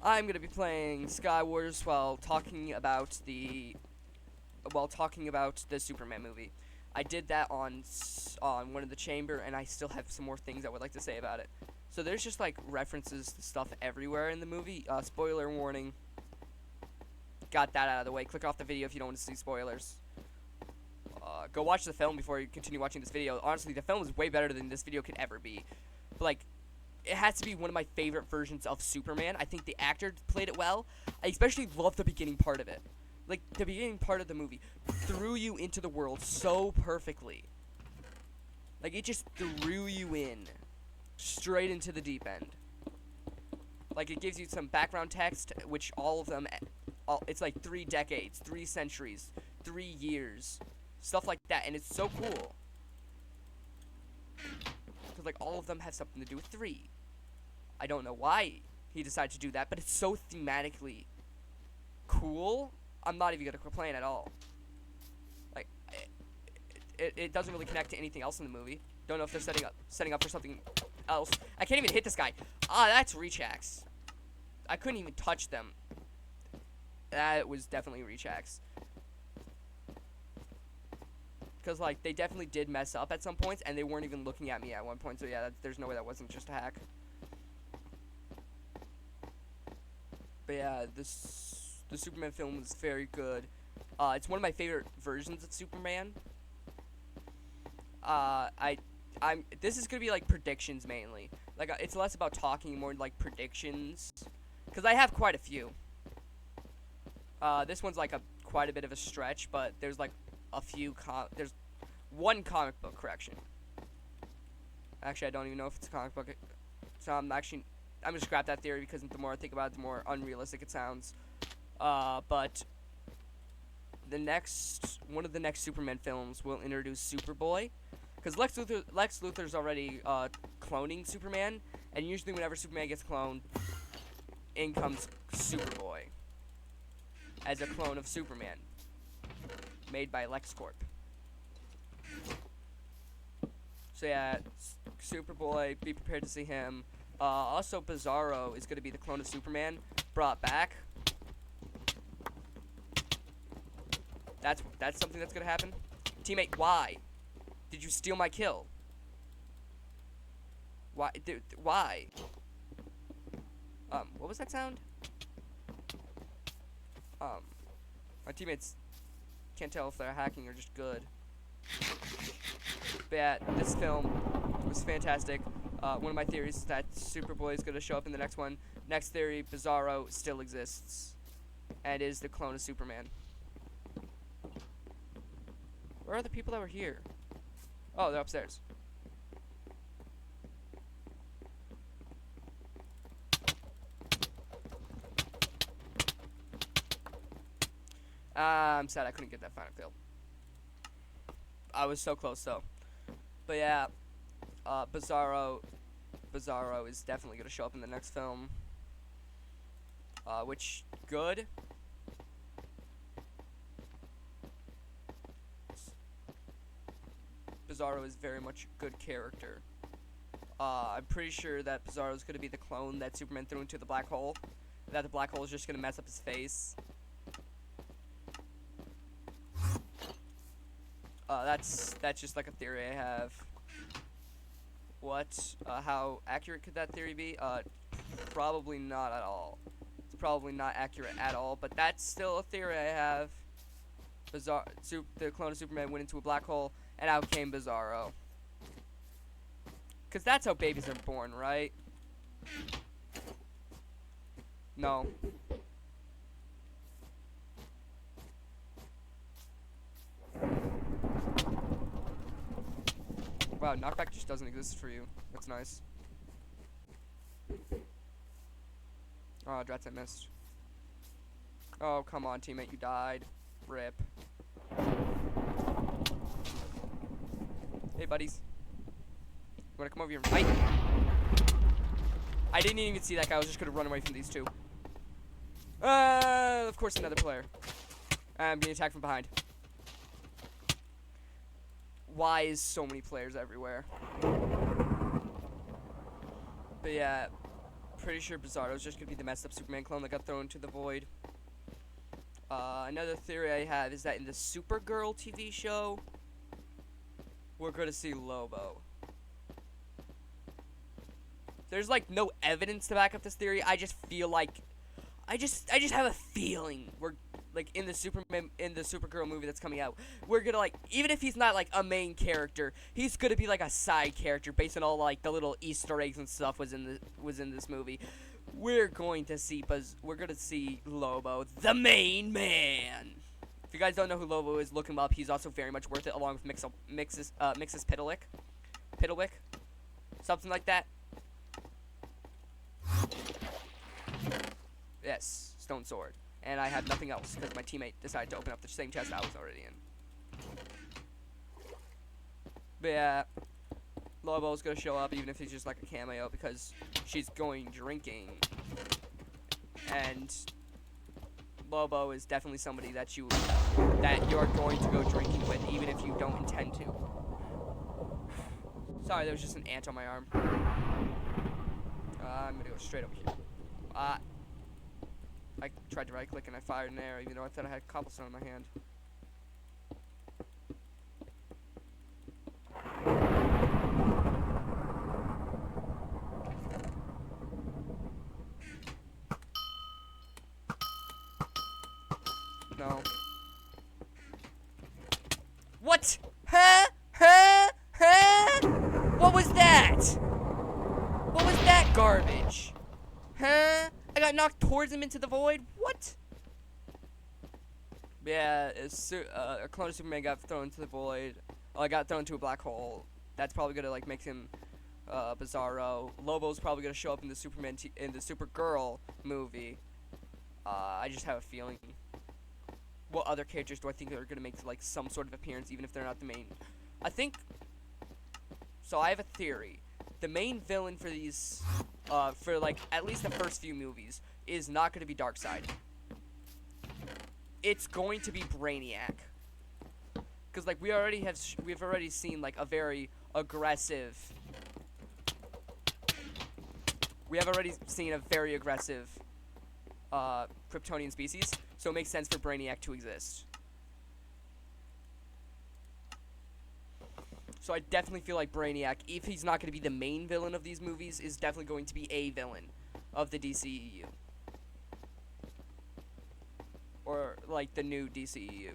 I'm gonna be playing Skywars while talking about the Superman movie. I did that on one of the chamber, and I still have some more things I would like to say about it. So there's just like references to stuff everywhere in the movie. Spoiler warning. Got that out of the way. Click off the video if you don't want to see spoilers. Go watch the film before you continue watching this video. Honestly, the film is way better than this video could ever be. But, like, it has to be one of my favorite versions of Superman. I think the actor played it well. I especially love the beginning part of it. Like, the beginning part of the movie threw you into the world so perfectly. Like, it just threw you in. Straight into the deep end. Like, it gives you some background text, which all of them, it's like 3 decades, 3 centuries, 3 years. Stuff like that, and it's so cool. Because, like, all of them have something to do with 3. I don't know why he decided to do that, but it's so thematically cool. I'm not even gonna complain at all. Like, it doesn't really connect to anything else in the movie. Don't know if they're setting up for something else. I can't even hit this guy. Ah, that's reach hacks. I couldn't even touch them. That was definitely reach hacks. Because, like, they definitely did mess up at some points, and they weren't even looking at me at one point. So, yeah, there's no way that wasn't just a hack. But, yeah, the Superman film was very good. It's one of my favorite versions of Superman. This is gonna be like predictions mainly. Like, it's less about talking, more like predictions, because I have quite a few. This one's like quite a bit of a stretch, but there's like a few there's one comic book correction. Actually, I don't even know if it's a comic book. So I'm gonna scrap that theory because the more I think about it, the more unrealistic it sounds. But one of the next Superman films will introduce Superboy. Because Lex Luthor's already cloning Superman, and usually whenever Superman gets cloned, in comes Superboy as a clone of Superman, made by LexCorp. So yeah, Superboy, be prepared to see him. Also, Bizarro is going to be the clone of Superman, brought back. That's something that's going to happen. Teammate, why? Did you steal my kill? Why? Why? What was that sound? My teammates can't tell if they're hacking or just good. But yeah, this film was fantastic. One of my theories is that Superboy is going to show up in the next one. Next theory, Bizarro still exists and is the clone of Superman. Where are the people that were here? Oh, they're upstairs. I'm sad I couldn't get that final kill. I was so close though. But yeah, Bizarro is definitely gonna show up in the next film. Which good. Bizarro is very much a good character. I'm pretty sure that Bizarro is going to be the clone that Superman threw into the black hole. That the black hole is just going to mess up his face. That's just like a theory I have. What? How accurate could that theory be? Probably not at all. It's probably not accurate at all, but that's still a theory I have. The clone of Superman went into a black hole, and out came Bizarro. Because that's how babies are born, right? No. Wow, knockback just doesn't exist for you. That's nice. Oh, drats, I missed. Oh, come on, teammate, you died. Rip. Hey, buddies. You wanna come over here and fight? I didn't even see that guy. I was just gonna run away from these two. Of course, another player. I'm being attacked from behind. Why is so many players everywhere? But yeah, pretty sure Bizarro's just gonna be the messed up Superman clone that got thrown into the void. Another theory I have is that in the Supergirl TV show, we're gonna see Lobo. There's like no evidence to back up this theory. I just feel like, I just have a feeling we're like in the Supergirl movie that's coming out. We're gonna like, even if he's not like a main character, he's gonna be like a side character based on all like the little Easter eggs and stuff was in this movie. We're going to see Lobo, the main man. If you guys don't know who Lobo is, look him up. He's also very much worth it, along with Mixes Piddlewick, something like that. Yes, Stone Sword. And I have nothing else because my teammate decided to open up the same chest I was already in. But yeah, Lobo's gonna show up even if he's just like a cameo because she's going drinking. And Lobo is definitely somebody that you're going to go drinking with even if you don't intend to. Sorry, there was just an ant on my arm. I'm gonna go straight over here. I tried to right click and I fired an arrow even though I thought I had cobblestone in my hand. No. What? Huh? Huh? Huh? What was that? What was that garbage? Huh? I got knocked towards him into the void? What? Yeah, a clone of Superman got thrown into the void. I got thrown into a black hole. That's probably gonna like make him Bizarro. Lobo's probably gonna show up in the Supergirl movie. I just have a feeling. What other characters do I think are gonna make like some sort of appearance, even if they're not the main? I think. So I have a theory. The main villain for these, for like at least the first few movies, is not gonna be Darkseid. It's going to be Brainiac. Because like we've already seen like a very aggressive. We have already seen a very aggressive Kryptonian species, so it makes sense for Brainiac to exist. So I definitely feel like Brainiac, if he's not going to be the main villain of these movies, is definitely going to be a villain of the DCEU. Or like the new DCEU.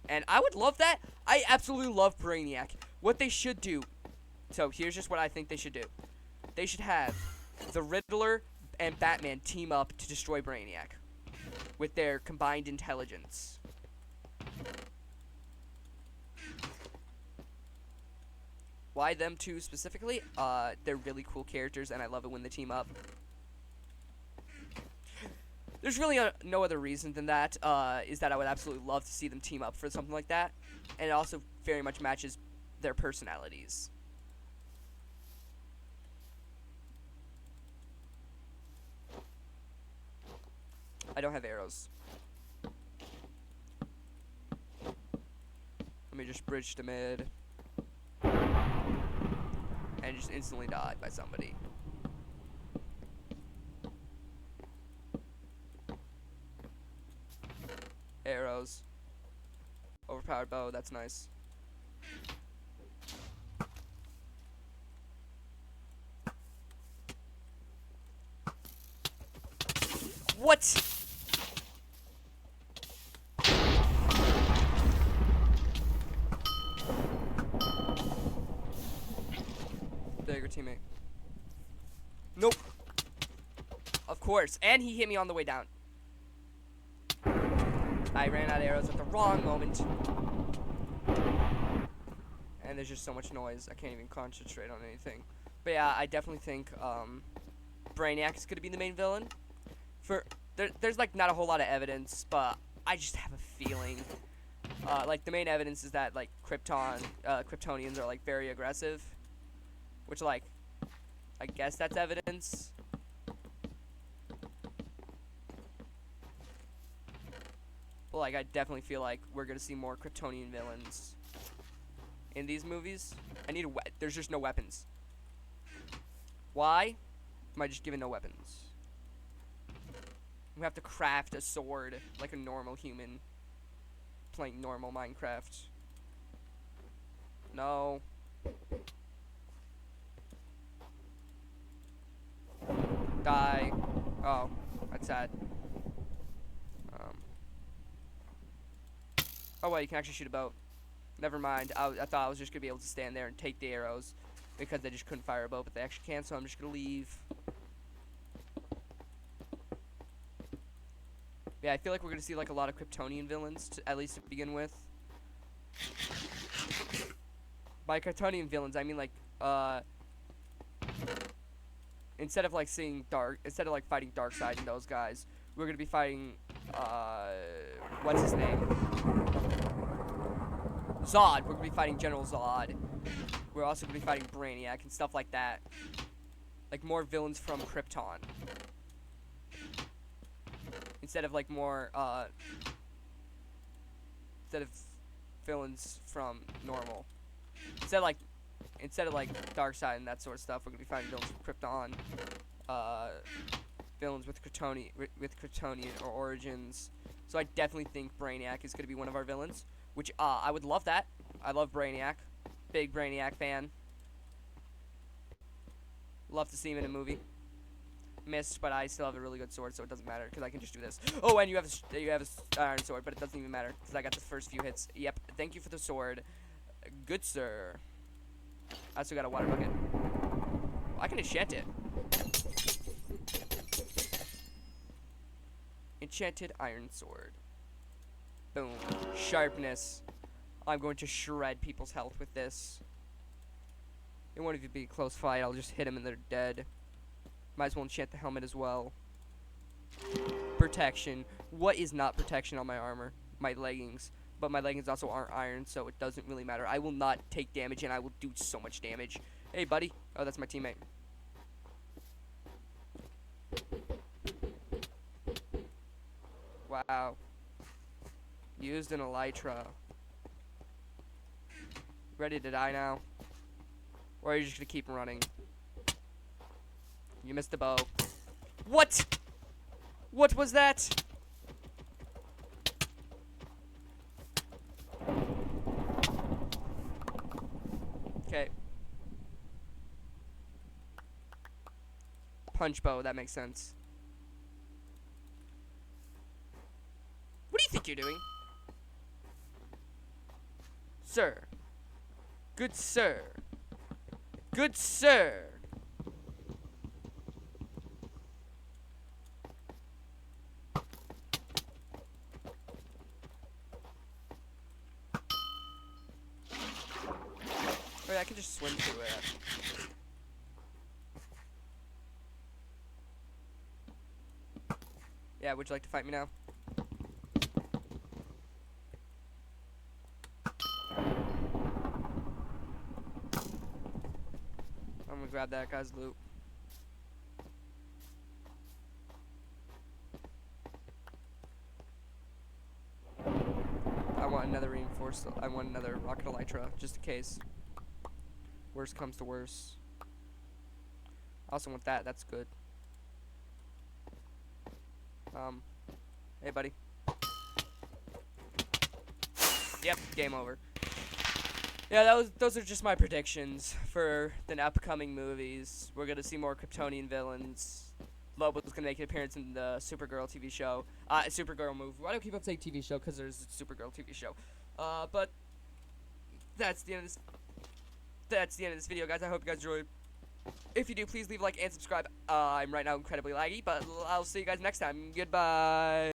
And I would love that. I absolutely love Brainiac. What they should do. So here's just what I think they should do. They should have the Riddler and Batman team up to destroy Brainiac with their combined intelligence. Why them two specifically? They're really cool characters, and I love it when they team up. There's really no other reason than that, is that I would absolutely love to see them team up for something like that. And it also very much matches their personalities. I don't have arrows. Let me just bridge to mid. And just instantly died by somebody. Arrows. Overpowered bow, that's nice. What? There you go, teammate. Nope. Of course. And he hit me on the way down. I ran out of arrows at the wrong moment. And there's just so much noise. I can't even concentrate on anything. But yeah, I definitely think Brainiac is going to be the main villain. There's like not a whole lot of evidence, but I just have a feeling. Like the main evidence is that like Kryptonians are like very aggressive. Which like, I guess that's evidence. But like, I definitely feel like we're gonna see more Kryptonian villains in these movies. There's just no weapons. Why? Am I just given no weapons? We have to craft a sword like a normal human playing normal Minecraft. No. Die. Oh, that's sad. Oh, wait, you can actually shoot a boat. Never mind. I thought I was just going to be able to stand there and take the arrows because they just couldn't fire a boat, but they actually can, so I'm just going to leave. Yeah, I feel like we're going to see like a lot of Kryptonian villains, at least to begin with. By Kryptonian villains, I mean like, instead of like fighting Darkseid and those guys, we're going to be fighting, what's his name? Zod. We're going to be fighting General Zod. We're also going to be fighting Brainiac and stuff like that. Like more villains from Krypton. Instead of like more, instead of villains from normal. Instead of like Darkseid and that sort of stuff, we're going to be fighting villains from Krypton. Villains with Kryptonian origins. So I definitely think Brainiac is going to be one of our villains. Which, I would love that. I love Brainiac. Big Brainiac fan. Love to see him in a movie. Missed, but I still have a really good sword, so it doesn't matter, because I can just do this. Oh, and you have a iron sword, but it doesn't even matter, because I got the first few hits. Yep, thank you for the sword. Good sir. I still got a water bucket. I can enchant it. Enchanted iron sword. Boom. Sharpness. I'm going to shred people's health with this. It won't even be a close fight. I'll just hit them and they're dead. Might as well enchant the helmet as well. Protection. What is not protection on my armor? My leggings. But my leggings also aren't iron, so it doesn't really matter. I will not take damage, and I will do so much damage. Hey, buddy. Oh, that's my teammate. Wow. Used an elytra. Ready to die now? Or are you just gonna keep running? You missed the bow. What? What was that? Okay. Punch bow, that makes sense. What do you think you're doing? Sir. Good sir. Good sir. Wait, I can just swim through it. Yeah, would you like to fight me now? I'm gonna grab that guy's loot. I want another reinforced. I want another rocket elytra, just in case. Worst comes to worst. I also want that. That's good. Hey, buddy. Yep, game over. Yeah, those are just my predictions for the upcoming movies. We're gonna see more Kryptonian villains. Lobo's gonna make an appearance in the Supergirl TV show. Supergirl movie. Why do I keep on saying TV show? Because there's a Supergirl TV show. But that's the end of this. That's the end of this video, guys. I hope you guys enjoyed. If you do, please leave a like and subscribe. I'm right now incredibly laggy, but I'll see you guys next time. Goodbye.